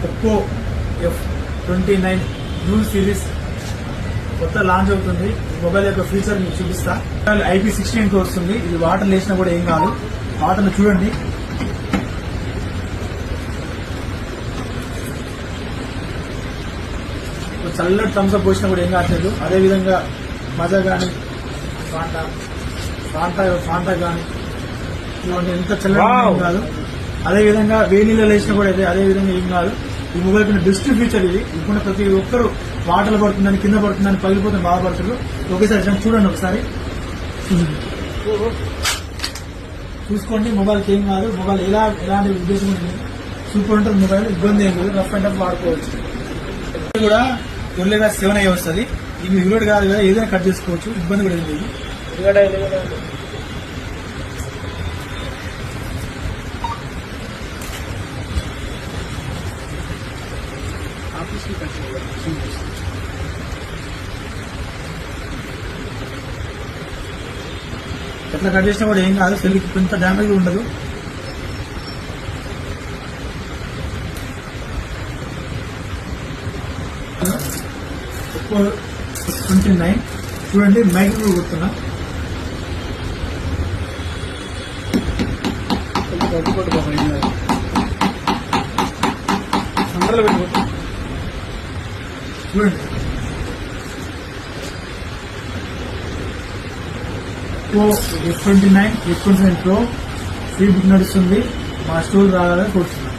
Oppo F29 new series కొత్త launch అవుతుంది. Mobile యొక్క ఫీచర్ మీకు చూపిస్తా. IP16 తో వస్తుంది. ఇది వాటర్ లేసినా కూడా ఏం కాదు. వాటర్ చూడండి, చల్లటి థమ్స్అప్ పోసినా కూడా ఏం కావట్లేదు. అదేవిధంగా మజా కానీ ఫాంటా కానీ చూడండి ఎంత చల్లటి ఏం కాదు. అదేవిధంగా వేణీలో లేచినా కూడా అదే విధంగా ఏం కాదు. ఈ మొబైల్ పైన బెస్ట్ ఫీచర్ ఇది. ఇప్పుడు ప్రతి ఒక్కరు వాటర్ పడుతుందని, కింద పడుతుందని, పగిలిపోతే బాధపడుతున్నారు. ఒకేసారి చూడండి, ఒకసారి చూసుకోండి. మొబైల్కి ఏం కాదు. మొబైల్ ఎలాంటి ఉద్దేశం ఉంటుంది. సూపర్ ఉంటుంది మొబైల్. ఇబ్బంది ఏం లేదు. రఫ్ అండ్ టఫ్ వాడుకోవచ్చు. కూడా 7i వస్తుంది. ఇది యూనిట్ కాదు కదా, ఏదైనా కట్ చేసుకోవచ్చు. ఇబ్బంది కూడా ఏం లేదు. ఎట్లా కట్ చేసినా కూడా ఏం కాదు. సెల్కి కొంత డ్యామేజ్ ఉండదు. F29 చూడండి, మైక్రో కొడుతున్నా. సండ్రలో పెట్టుకో చూడండి. F29 Pro ఫ్రీ బుక్ నడుస్తుంది. మా స్టోర్ రావాలని కోరుతున్నాను.